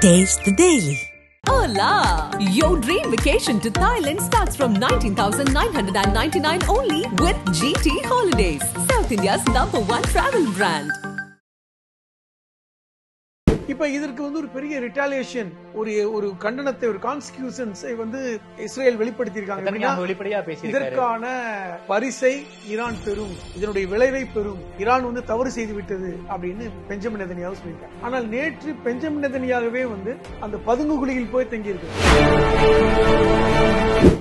Taste the Daily. Hola! Your dream vacation to Thailand starts from 19,999 only with GT Holidays, South India's #1 travel brand. இப்ப இதற்கு ஒரு பெரிய retaliation, ஒரு கண்டனத்தை, ஒரு கான்ஸ்டிடியூஷன்ஸை இஸ்ரேல் வெளிப்படுத்தியிருக்காங்க. இதற்கான பரிசை ஈரான் பெறும், இதனுடைய விளைவை பெறும். ஈரான் தவறு செய்து விட்டது அப்படின்னு பெஞ்சமின் நெதன்யாஹு சொல்லியிருக்காங்க. ஆனால் நேற்று பெஞ்சமின் நெதன்யாஹுவே அந்த பதுங்கு குழியில் போய் தங்கியிருக்கு.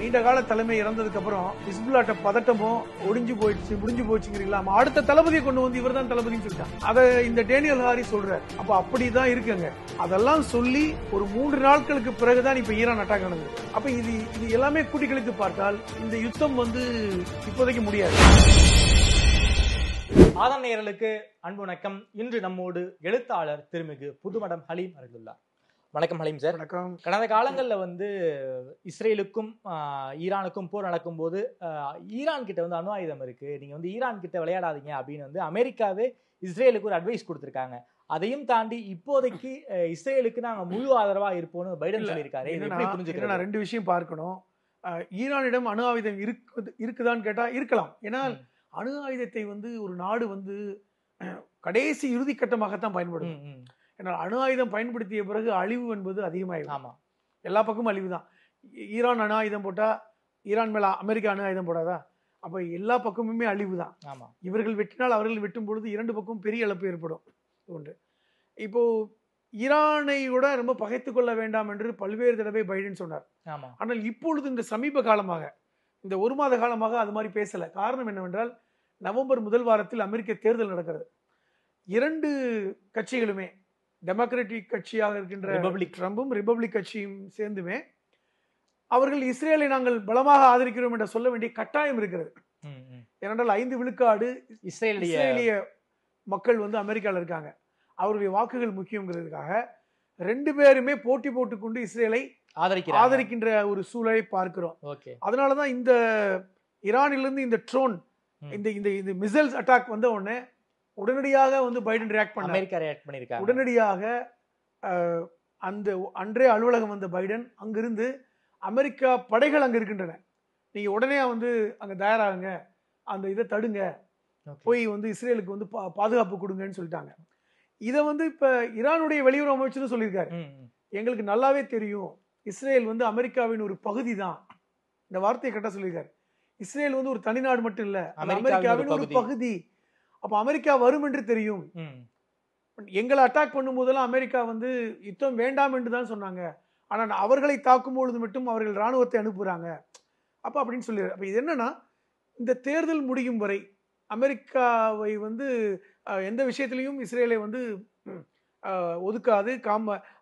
நீண்ட கால தலைமை இறந்ததுக்கு அப்புறம் ஹிஸ்புல்லாட்ட பதட்டமோ முடிஞ்சு போச்சுங்கிறீங்களா, அடுத்த தளபதியை கொண்டு இவர் தான் தளபதினு சொல்லிட்டாங்க. அதை இந்த டேனியல் ஹாரி சொல்றாரு. அப்ப அப்படிதான் இருக்குங்க. அதெல்லாம் சொல்லி ஒரு 3 நாட்களுக்கு பிறகுதான் இப்ப ஈரான் அட்டாக் நடந்தது. அப்ப இது எல்லாமே கூட்டி கழித்து பார்த்தால் இந்த யுத்தம் இப்போதைக்கு முடியாது. ஆதம் நேயர்களுக்கு அன்பு வணக்கம். இன்று நம்மோடு எழுத்தாளர் திருமிகு புதுமடம் ஹலீம் அவர்கள். வணக்கம் ஹலீம் சார். வணக்கம். கடந்த காலங்கள்ல இஸ்ரேலுக்கும் ஈரானுக்கும் போர் நடக்கும் போது ஈரான் கிட்ட அணு ஆயுதம் இருக்கு, நீங்க ஈரான் கிட்ட விளையாடாதீங்க அப்படின்னு அமெரிக்காவே இஸ்ரேலுக்கு ஒரு அட்வைஸ் கொடுத்திருக்காங்க. அதையும் தாண்டி இப்போதைக்கு இஸ்ரேலுக்கு நாங்க முழு ஆதரவா இருப்போம்னு பைடன் சொல்லியிருக்காரு. புரிஞ்சுக்கிறேன். 2 விஷயம் பார்க்கணும். ஈரானிடம் அணு ஆயுதம் இருக்குதான்னு கேட்டா இருக்கலாம். ஏன்னா அணு ஆயுதத்தை ஒரு நாடு கடைசி இறுதி கட்டமாகத்தான் பயன்படும். ஏன்னா அணு ஆயுதம் பயன்படுத்திய பிறகு அழிவு என்பது அதிகமாயிடும். ஆமா, எல்லா பக்கமும் அழிவு தான். ஈரான் அணு ஆயுதம் போட்டா ஈரான் மேல அமெரிக்கா அணு ஆயுதம் போடாதா? அப்ப எல்லா பக்கமுமே அழிவு தான். ஆமா, இவர்கள் வெட்டினால் அவர்கள் வெட்டும் பொழுது 2 பக்கமும் பெரிய இழப்பு ஏற்படும். ஒன்று, இப்போ ஈரானை கூட ரொம்ப பகைத்துக் கொள்ள வேண்டாம் என்று பல்வேறு தடவை பைடன் சொன்னார். ஆனால் இப்பொழுது இந்த சமீப காலமாக, இந்த 1 மாத காலமாக அது மாதிரி பேசல. காரணம் என்னவென்றால், நவம்பர் முதல் வாரத்தில் அமெரிக்க தேர்தல் நடக்கிறது. 2 கட்சிகளுமே, டெமோக்ராட்டிக் கட்சியாக இருக்கின்ற ட்ரம்பும் ரிபப்ளிக் கட்சியும் சேர்ந்துமே அவர்கள் இஸ்ரேலை நாங்கள் பலமாக ஆதரிக்கிறோம் என்று சொல்ல வேண்டிய கட்டாயம் இருக்கிறது. ஏனென்றால் 5 விழுக்காடு இஸ்ரேலிய மக்கள் அமெரிக்காவில் இருக்காங்க. அவருடைய வாக்குகள் முக்கியங்கிறதுக்காக 2 பேருமே போட்டி போட்டுக்கொண்டு இஸ்ரேலை ஆதரிக்கின்ற ஒரு சூழலை பார்க்கிறோம். அதனாலதான் இந்த ஈரானிலிருந்து இந்த ட்ரோன், இந்த மிசைல்ஸ் அட்டாக் வந்த உடனே உடனடியாக பைடன் ரியாக்ட் பண்ணார். உடனடியாக அன்றே அலுவலகம் வந்த பைடன் அங்கிருந்து அமெரிக்கா படைகள் அங்க இருக்கின்றன, நீங்க உடனே அங்க தயாராகுங்க, அந்த இதை தடுங்க, போய் இஸ்ரேலுக்கு பாதுகாப்பு கொடுங்கன்னு சொல்லிட்டாங்க. இதை இப்ப ஈரானுடைய வெளியுறவு அமைச்சரும் சொல்லியிருக்காரு. எங்களுக்கு நல்லாவே தெரியும் இஸ்ரேல் அமெரிக்காவின் ஒரு பகுதி தான். இந்த வார்த்தையை கரெக்டா சொல்லியிருக்காரு. இஸ்ரேல் ஒரு தனிநாடு மட்டும் இல்ல, அமெரிக்காவின் ஒரு பகுதி. அப்ப அமெரிக்கா வரும் என்று தெரியும். எங்களை அட்டாக் பண்ணும் போதெல்லாம் அமெரிக்கா யுத்தம் வேண்டாம் என்று தான் சொன்னாங்க. ஆனா அவர்களை தாக்கும் பொழுது மட்டும் அவர்கள் ராணுவத்தை அனுப்புறாங்க. அப்ப அப்படின்னு சொல்லி, அப்ப இது என்னன்னா, இந்த தேர்தல் முடியும் வரை அமெரிக்காவை எந்த விஷயத்திலையும் இஸ்ரேலை ஒதுக்காது,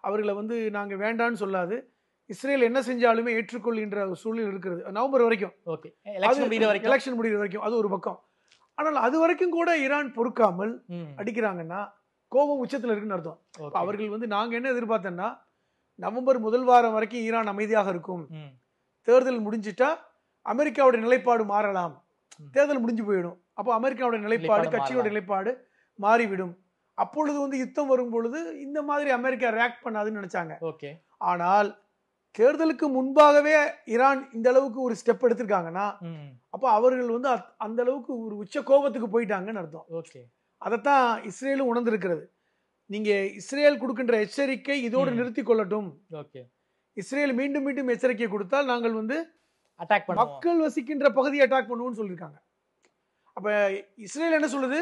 அவர்களை நாங்க வேண்டான்னு சொல்லாது. இஸ்ரேல் என்ன செஞ்சாலுமே ஏற்றுக்கொள்கின்ற சூழல் இருக்கிறது நவம்பர் வரைக்கும், எலெக்ஷன் முடிகிற வரைக்கும். அது ஒரு பக்கம். ஆனால் அது வரைக்கும் கூட ஈரான் பொறுக்காமல் அடிக்கிறாங்கன்னா கோபம் உச்சத்தில் இருக்குன்னு அர்த்தம். அவர்கள் நாங்க என்ன எதிர்பார்த்தோம்னா, நவம்பர் முதல் வாரம் வரைக்கும் ஈரான் அமைதியாக இருக்கும், தேர்தல் முடிஞ்சிட்டா அமெரிக்காவுடைய நிலைப்பாடு மாறலாம், தேர்தல் முடிஞ்சு போயிடும். அப்போ அமெரிக்காவுடைய நிலைப்பாடு, கட்சியோட நிலைப்பாடு மாறிவிடும். அப்பொழுது யுத்தம் வரும் பொழுது இந்த மாதிரி அமெரிக்கா ரியாக்ட் பண்ணாதுன்னு நினைச்சாங்க. ஆனால் தேர்தலுக்கு முன்பாகவே ஈரான் இந்த அளவுக்கு ஒரு ஸ்டெப் எடுத்திருக்காங்கன்னா, அப்ப அவர்கள் அந்த அளவுக்கு ஒரு உச்ச கோபத்துக்கு போயிட்டாங்கன்னு அர்த்தம். அதைத்தான் இஸ்ரேலும் உணர்ந்திருக்கிறது. நீங்க இஸ்ரேல் கொடுக்கின்ற எச்சரிக்கை இதோடு நிறுத்தி கொள்ளட்டும். இஸ்ரேல் மீண்டும் மீண்டும் எச்சரிக்கை கொடுத்தால் நாங்கள் மக்கள் வசிக்கின்ற பகுதியை அட்டாக் பண்ணுவோம்னு சொல்லியிருக்காங்க. அப்ப இஸ்ரேல் என்ன சொல்லுது,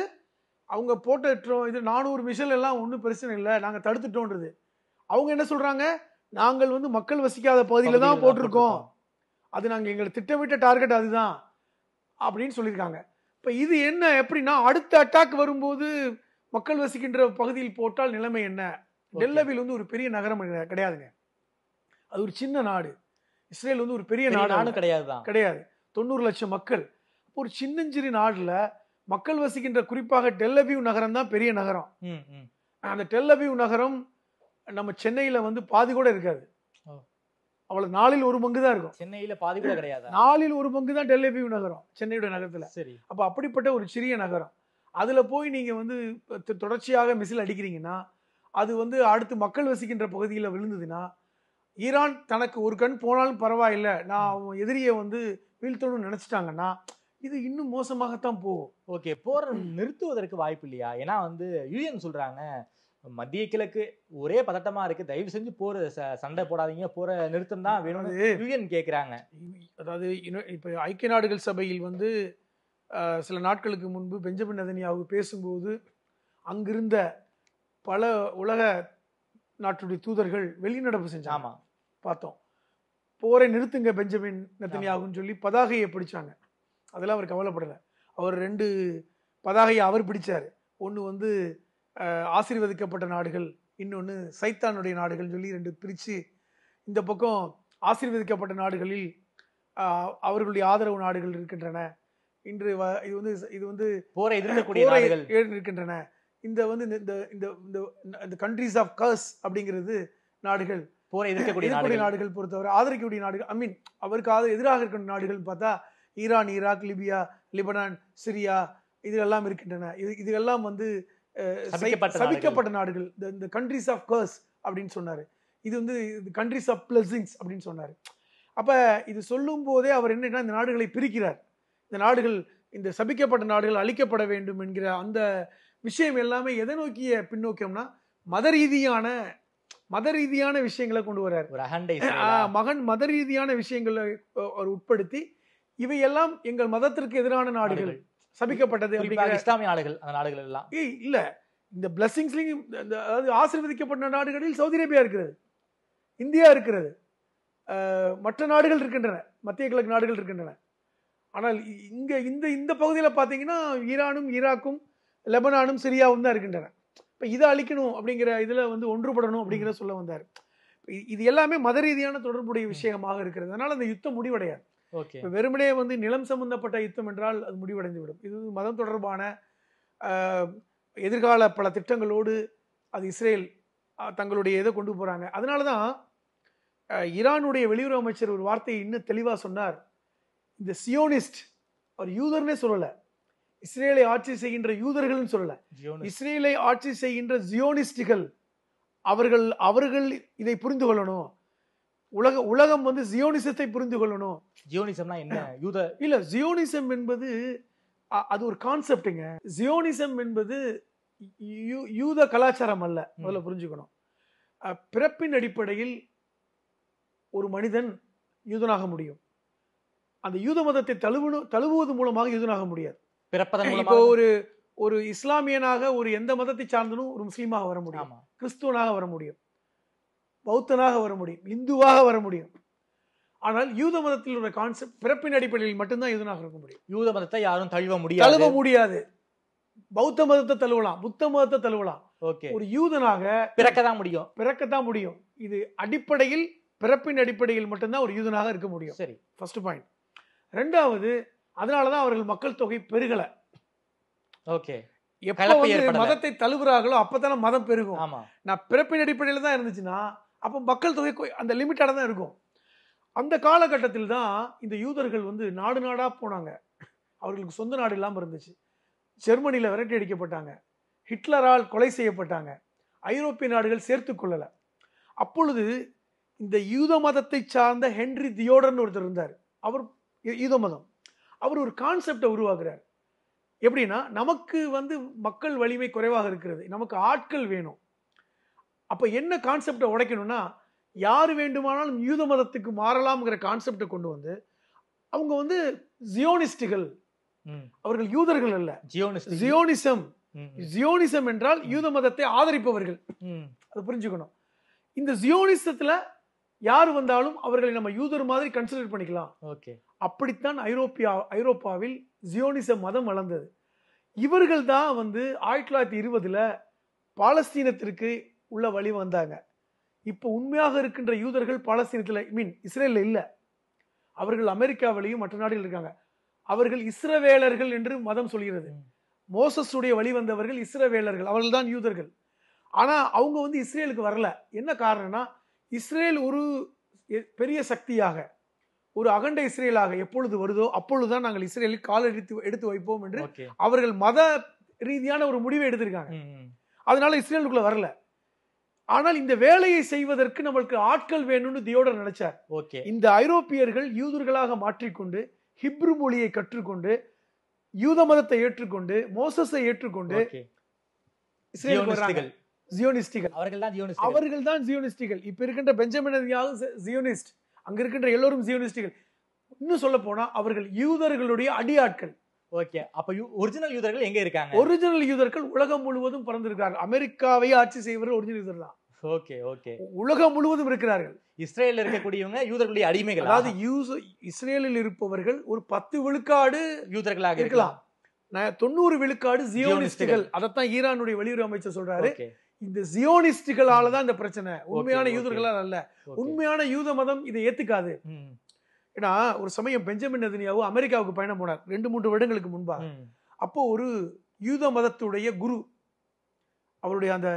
அவங்க போட்ட இது 400 மிசைல் எல்லாம் ஒன்றும் பிரச்சனை இல்லை, நாங்க தடுத்துட்டோன்றது. அவங்க என்ன சொல்றாங்க, நாங்கள் மக்கள் வசிக்காத பகுதியில தான் போட்டிருக்கோம், அது நாங்க எங்களை திட்டமிட்ட டார்கெட் அதுதான் அப்படின்னு சொல்லியிருக்காங்க. இப்ப இது என்ன எப்படின்னா, அடுத்த அட்டாக் வரும்போது மக்கள் வசிக்கின்ற பகுதியில் போட்டால் நிலைமை என்ன? டெல் அவிவ் ஒரு பெரிய நகரம் கிடையாதுங்க, அது ஒரு சின்ன நாடு. இஸ்ரேல் ஒரு பெரிய நாடு கிடையாது. 90 லட்சம் மக்கள். ஒரு சின்னஞ்சிறு நாடுல மக்கள் வசிக்கின்ற, குறிப்பாக டெல் அவிவ் நகரம் தான் பெரிய நகரம். அந்த டெல் அவிவ் நகரம் நம்ம சென்னையில பாதி கூட இருக்காது. அவ்வளவு 4ல் 1 பங்கு தான் இருக்கும். சென்னையில பாதி கூட கிடையாது. 4ல் 1 பங்கு தான் டெல் அவிவ் நகரம், சென்னையோட நகரத்துல. அப்ப அப்படிப்பட்ட ஒரு சிறிய நகரம், அதுல போய் நீங்க தொடர்ச்சியாக மிசில் அடிக்கிறீங்கன்னா அது வந்து அடுத்து மக்கள் வசிக்கின்ற பகுதியில் விழுந்ததுன்னா ஈரான் தனக்கு ஒரு கண் போனாலும் பரவாயில்லை, நான் அவன் எதிரியை வந்து வீழ்த்தணும்னு நினைச்சிட்டாங்கன்னா இது இன்னும் மோசமாகத்தான் போகும். ஓகே, போர் நிறுத்துவதற்கு வாய்ப்பு இல்லையா? ஏன்னா வந்து யுஎன் சொல்றாங்க மத்திய கிழக்கு ஒரே பதட்டமா இருக்கு, தயவு செஞ்சு போற சண்டை போடாதீங்க, போற நிறுத்தம் தான் வேணும்னு யுஎன் கேட்குறாங்க. அதாவது இப்போ ஐக்கிய நாடுகள் சபையில் வந்து சில நாட்களுக்கு முன்பு பெஞ்சமின் நெதன்யாகு பேசும்போது அங்கிருந்த பல உலக நாட்டுடைய தூதர்கள் வெளிநடப்பு செஞ்சாங்க, பார்த்தோம். போரை நிறுத்துங்க பெஞ்சமின் நெதன்யாகுன்னு சொல்லி பதாகையை பிடிச்சாங்க. அதெல்லாம் அவர் கவலைப்படலை. அவர் 2 பதாகையை அவர் பிடிச்சார். ஒன்று வந்து ஆசீர்வதிக்கப்பட்ட நாடுகள், இன்னொன்று சைத்தானுடைய நாடுகள் சொல்லி 2 பிரித்து, இந்த பக்கம் ஆசீர்வதிக்கப்பட்ட நாடுகளில் அவர்களுடைய ஆதரவு நாடுகள் இருக்கின்றன, இன்று இது வந்து போரை எதிர்க்கக்கூடிய நாடுகள் இருக்கின்றன, இந்த வந்து இந்த கண்ட்ரீஸ் ஆஃப் கர்ஸ் அப்படிங்கிறது நாடுகள், போரை எதிர்க்கக்கூடிய நாடுகள் பொறுத்தவரை ஆதரிக்கக்கூடிய நாடுகள், ஐ மீன் அவருக்கு எதிராக இருக்கிற நாடுகள் பார்த்தா ஈரான், ஈராக், லிபியா, லிபனான், சிரியா இதெல்லாம் இருக்கின்றன. இதெல்லாம் வந்து சபிக்கப்பட்ட நாடுகள், இந்த கண்ட்ரீஸ் ஆஃப் கர்ஸ் அப்படின்னு சொன்னாரு. இது வந்து கண்ட்ரீஸ் ஆஃப் பிளஸிங்ஸ் அப்படின்னு சொன்னாரு. அப்ப இது சொல்லும் போதே அவர் என்னன்னா இந்த நாடுகளை பிரிக்கிறார். இந்த நாடுகள், இந்த சபிக்கப்பட்ட நாடுகள் அழிக்கப்பட வேண்டும் என்கிற அந்த விஷயம் எல்லாமே எதை நோக்கிய பின்னோக்கியம்னா மத ரீதியான விஷயங்களை கொண்டு வர்றார். மத ரீதியான விஷயங்களை உட்படுத்தி இவையெல்லாம் எங்கள் மதத்திற்கு எதிரான நாடுகள், சபிக்கப்பட்டது இஸ்லாமிய நாடுகள், அந்த நாடுகள் எல்லாம் இல்ல. இந்த பிளஸிங்ஸ்லையும் அதாவது ஆசீர்வதிக்கப்பட்ட நாடுகளில் சவுதி அரேபியா இருக்கிறது, இந்தியா இருக்கிறது, மற்ற நாடுகள் இருக்கின்றன, மத்திய கிழக்கு நாடுகள் இருக்கின்றன. ஆனால் இங்க இந்த பகுதியில் பார்த்தீங்கன்னா ஈரானும், ஈராக்கும், லெபனானும், சிரியாவும் தான் இருக்கின்றன. இப்போ இதை அழிக்கணும் அப்படிங்கிற இதுல வந்து ஒன்றுபடணும் அப்படிங்கிற சொல்ல வந்தார். இது எல்லாமே மத ரீதியான தொடர்புடைய விஷயமாக இருக்கிறது. அதனால அந்த யுத்தம் முடிவடையாது. வெறுமனே வந்து நிலம் சம்பந்தப்பட்ட யுத்தம் என்றால் அது முடிவடைந்து விடும். இது மதம் தொடர்பான எதிர்கால பல திட்டங்களோடு அது இஸ்ரேல் தங்களுடைய இதை கொண்டு போறாங்க. அதனாலதான் ஈரானுடைய வெளியுறவு அமைச்சர் ஒரு வார்த்தையை இன்னும் தெளிவா சொன்னார். இந்த சியோனிஸ்ட், அவர் யூதர்னே சொல்லல, இஸ்ரேலை ஆட்சி செய்கின்ற யூதர்கள் சொல்லல, இஸ்ரேலை ஆட்சி செய்கின்ற ஜியோனிஸ்டுகள், அவர்கள் இதை புரிந்து கொள்ளணும். உலகம் வந்து ஜியோனிசத்தை புரிந்து கொள்ளணும். ஜியோனிசம்னா என்ன? யூத இல்ல, ஜியோனிசம் என்பது அது ஒரு கான்செப்டுங்க. ஜியோனிசம் என்பது யூத கலாச்சாரம் அல்ல, முதல்ல புரிஞ்சுக்கணும். பிறப்பின் அடிப்படையில் ஒரு மனிதன் யூதனாக முடியும். அந்த யூத மதத்தை தழுவுவது மூலமாக யூதனாக முடியாது. இப்போ ஒரு இஸ்லாமியனாக ஒரு எந்த மதத்தை சார்ந்தனும் ஒரு முஸ்லீமாக வர முடியும், கிறிஸ்துவனாக வர முடியும், பௌத்தனாக வர முடியும், இந்துவாக வர முடியும். ஆனால் யூத மதத்தில் உள்ள கான்செப்ட் பிறப்பின் அடிப்படையில் மட்டும்தான் யூதனாக இருக்க முடியும். யூத மதத்தை யாரும் தழுவ முடியாது. பௌத்த மதத்தை தழுவலாம், புத்த மதத்தை தழுவலாம். ஒரு யூதனாக பிறக்கத்தான் முடியும். இது அடிப்படையில், பிறப்பின் அடிப்படையில் மட்டும்தான் ஒரு யூதனாக இருக்க முடியும். சரி, ஃபர்ஸ்ட் பாயிண்ட். ரெண்டாவது, அதனாலதான் அவர்கள் மக்கள் தொகை பெருகல. எப்ப மதத்தை தழுவுறார்களோ அப்பதானே மதம் பெருகும். நான் பிறப்பின் அடிப்படையில் தான் இருந்துச்சுன்னா அப்ப மக்கள் தொகை அந்த லிமிட்டாக தான் இருக்கும். அந்த காலகட்டத்தில் தான் இந்த யூதர்கள் வந்து நாடு நாடா போனாங்க. அவர்களுக்கு சொந்த நாடு இல்லாமல் இருந்துச்சு. ஜெர்மனியில விரட்டி அடிக்கப்பட்டாங்க, ஹிட்லரால் கொலை செய்யப்பட்டாங்க, ஐரோப்பிய நாடுகள் சேர்த்து கொள்ளல. அப்பொழுது இந்த யூத மதத்தை சார்ந்த ஹென்றி தியோடர்னு ஒருத்தர் இருந்தார். அவர் யூத மதம், அவர் ஒரு கான்செப்டை உருவாக்குறார். எப்படின்னா, நமக்கு வந்து மக்கள் வலிமை குறைவாக இருக்கிறது, நமக்கு ஆட்கள் வேணும். அப்ப என்ன கான்செப்டை உடைக்கணும்னா, யாரு வேண்டுமானாலும் யூத மதத்துக்கு மாறலாம்ங்கிற கான்செப்டை கொண்டு வந்து, அவங்க வந்து ஜியோனிஸ்டுகள், அவர்கள் யூதர்கள் அல்ல. ஜியோனிசம் என்றால் யூத மதத்தை ஆதரிப்பவர்கள். அது புரிஞ்சுக்கணும். இந்த ஜியோனிசத்துல யாரு வந்தாலும் அவர்களை நம்ம யூதர் மாதிரி கன்சிடர் பண்ணிக்கலாம். அப்படித்தான் ஐரோப்பாவில் ஜியோனிச மதம் வளர்ந்தது. இவர்கள் தான் வந்து 1920 பாலஸ்தீனத்திற்கு உள்ள வழி வந்தாங்க. இப்ப உண்மையாக இருக்கின்ற யூதர்கள் பாலஸ்தீனத்துல, இஸ்ரேல்ல இல்ல, அவர்கள் அமெரிக்காவிலையும் மற்ற நாடுகள் இருக்காங்க. அவர்கள் இஸ்ரவேலர்கள் என்று மதம் சொல்கிறது. மோசஸ் உடைய வழி வந்தவர்கள் இஸ்ரவேலர்கள், அவர்கள் தான் யூதர்கள். ஆனா அவங்க வந்து இஸ்ரேலுக்கு வரல. என்ன காரணம்னா, இஸ்ரேல் ஒரு பெரிய சக்தியாக, ஒரு அகண்ட இஸ்ரேலாக எப்பொழுது வருதோ அப்பொழுதுதான் நாங்கள் இஸ்ரேலில் கால் எடுத்து வைப்போம் என்று அவர்கள் மத ரீதியான ஒரு முடிவை எடுத்திருக்காங்க. அதனால இஸ்ரேலுக்குள்ள வரல. ஆனால் இந்த வேலையை செய்வதற்கு நம்மளுக்கு ஆட்கள் வேணும்னு தியோடர் நினைச்சார். ஓகே. இந்த ஐரோப்பியர்கள் யூதர்களாக மாற்றிக்கொண்டு ஹிப்ரு மொழியை கற்றுக்கொண்டு யூத மதத்தை ஏற்றுக்கொண்டு மோசஸை ஏற்றுக்கொண்டு ஜியோனிஸ்டிகள் அவர்கள் தான் ஜியோனிஸ்டிகள். இப்ப இருக்கின்ற பெஞ்சமின் நெதன்யாஹு ஜியோனிஸ்ட், அங்க இருக்கின்ற எல்லோரும் ஜியோனிஸ்டிகள். இன்னும் சொல்ல போனா அவர்கள் யூதர்களுடைய அடியாட்கள். ஓகே. அப்ப ஒரிஜினல் யூதர்கள் எங்க இருக்காங்க? ஒரிஜினல் யூதர்கள் உலகம் முழுவதும் பறந்திருக்கார்கள். அமெரிக்காவை ஆட்சி செய்வர்கள் ஒரிஜினல் யூதர் தான். Okay okay. உலகம் முழுவதும் இருக்கிறார்கள். இஸ்ரேலில் இருக்கக்கூடியவங்க யூதர்களுடைய அடிமைகள். அதாவது இஸ்ரேலில் இருப்பவர்கள் ஒரு 10 விழுக்காடு யூதர்களாக இருக்கலாம், 90 விழுக்காடு ஜியோனிஸ்டுகள். அதைத்தான் ஈரானுடைய வெளியுறவு அமைச்சர் சொல்றாரு. இந்த ஜியோனிஸ்டுகளால தான் இந்த பிரச்சனை, உண்மையான யூதர்களால் அல்ல. உண்மையான யூத மதம் இதை ஏத்துக்காது. ஏன்னா ஒரு சமயம் பெஞ்சமின் நெதன்யாஹு அமெரிக்காவுக்கு பயணம் போனார் 2-3 வருடங்களுக்கு முன்பாக. அப்போ ஒரு யூத மதத்துடைய குரு, அவருடைய அந்த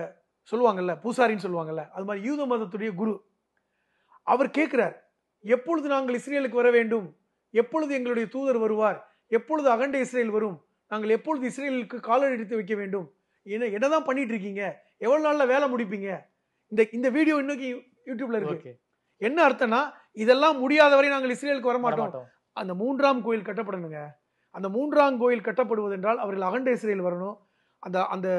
சொல்லுவாங்கல்ல பூசாரின்னு சொல்லுவாங்கல்ல, அது மாதிரி யூத மதத்துடைய குரு, அவர் கேட்கிறார், எப்பொழுது நாங்கள் இஸ்ரேலுக்கு வர வேண்டும், எப்பொழுது எங்களுடைய தூதர் வருவார், எப்பொழுது அகண்ட இஸ்ரேல் வரும், நாங்கள் எப்பொழுது இஸ்ரேலுக்கு காலடி எடுத்து வைக்க வேண்டும், என்னதான் பண்ணிட்டு இருக்கீங்க, எவ்வளவு நாள்ல வேலை முடிப்பீங்க? இந்த வீடியோ இன்னைக்கு யூடியூப்ல இருக்கு. என்ன அர்த்தம்னா, இதெல்லாம் முடியாத வரை நாங்கள் இஸ்ரேலுக்கு வரமாட்டோம். அந்த 3ஆம் கோயில் கட்டப்படணுங்க. அந்த 3ஆம் கோயில் கட்டப்படுவது என்றால் அவர்கள் அகண்ட இஸ்ரேல் வரணும், அந்த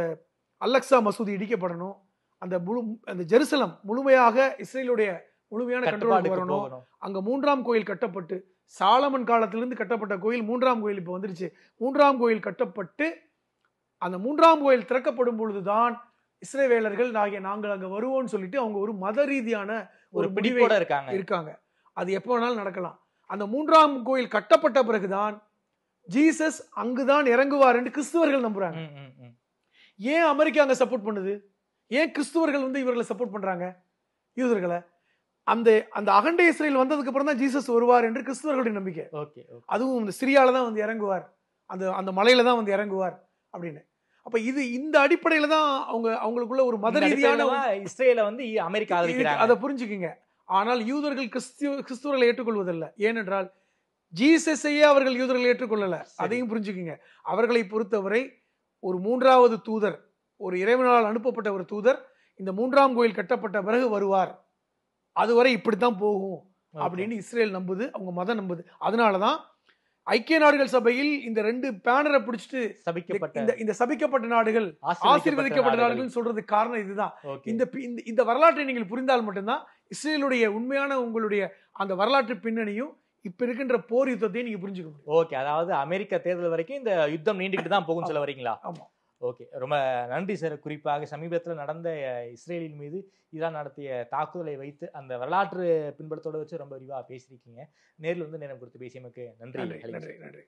அலெக்சா மசூதி இடிக்கப்படணும், அந்த ஜெருசலம் முழுமையாக இஸ்ரேலுடைய முழுமையான கண்ட்ரோலுக்கு வரணும். அங்க 3ஆம் கோயில் கட்டப்பட்டு, சாலமன் காலத்திலிருந்து கட்டப்பட்ட கோயில் 3ஆம் கோயில் இப்ப வந்துருச்சு. 3ஆம் கோயில் கட்டப்பட்டு அந்த 3ஆம் கோயில் திறக்கப்படும் பொழுதுதான் இஸ்ரேவேலர்கள் நாங்கள் அங்க வருவோம்னு சொல்லிட்டு அவங்க ஒரு மத ரீதியான ஒரு பிடிவோட இருக்காங்க. அது எப்போ வேணாலும் நடக்கலாம். அந்த 3ஆம் கோயில் கட்டப்பட்ட பிறகுதான் ஜீசஸ் அங்குதான் இறங்குவார் என்று கிறிஸ்துவர்கள் நம்புறாங்க. ஏன் அமெரிக்கா அங்க சப்போர்ட் பண்ணுது? ஏன் கிறிஸ்துவர்கள் இவர்களை சப்போர்ட் பண்றாங்க, யூதர்களை? அந்த அகண்ட இஸ்ரேல் வந்ததுக்கு அப்புறம் தான் ஜீசஸ் வருவார் என்று கிறிஸ்துவர்களுடைய நம்பிக்கை. அதுவும் இந்த சிரியால தான் வந்து இறங்குவார், அந்த மலையில தான் வந்து இறங்குவார் அப்படின்னு. அப்ப இந்த அடிப்படையில தான் அவங்களுக்குள்ள ஒரு மத ரீதியான இஸ்ரேல வந்து அமெரிக்கா அதை புரிஞ்சுக்குங்க. ஆனால் யூதர்கள் கிறிஸ்துவர்களை ஏற்றுக்கொள்வதில்லை. ஏனென்றால் ஜீசஸையே அவர்கள் யூதர்கள் ஏற்றுக்கொள்ளல. அதையும் புரிஞ்சுக்குங்க. அவர்களை பொறுத்தவரை ஒரு 3வது தூதர், ஒரு இறைவனால் அனுப்பப்பட்ட ஒரு தூதர் இந்த 3ஆம் கோயில் கட்டப்பட்ட பிறகு வருவார், அதுவரை இப்படித்தான் போகும் அப்படின்னு இஸ்ரேல் நம்புது, அவங்க மதம் நம்புது. அதனாலதான் ஐக்கிய நாடுகள் சபையில் இந்த 2 பேனரை பிடிச்சிட்டு இந்த சபிக்கப்பட்ட நாடுகள், ஆசீர்வதிக்கப்பட்ட நாடுகள் சொல்றதுக்கு காரணம் இதுதான். இந்த வரலாற்றை நீங்கள் புரிந்தால் மட்டும்தான் இஸ்ரேலுடைய உண்மையான உங்களுடைய அந்த வரலாற்று பின்னணியும் இப்ப இருக்கின்ற போர் யுத்தத்தையும் நீங்க புரிஞ்சுக்க முடியும். ஓகே. அதாவது அமெரிக்கா தேர்தல் வரைக்கும் இந்த யுத்தம் நீண்டுகிட்டு தான் போகும் சொல்ல வரீங்களா? ஆமா. ஓகே, ரொம்ப நன்றி சார். குறிப்பாக சமீபத்தில் நடந்த இஸ்ரேலின் மீது ஈரான் நடத்திய தாக்குதலை வைத்து அந்த வரலாற்று பின்பற்றத்தோடு வச்சு ரொம்ப விரிவாக பேசியிருக்கீங்க. நேரில் வந்து நேரம் கொடுத்து பேசியமைக்கு நன்றி. நன்றி.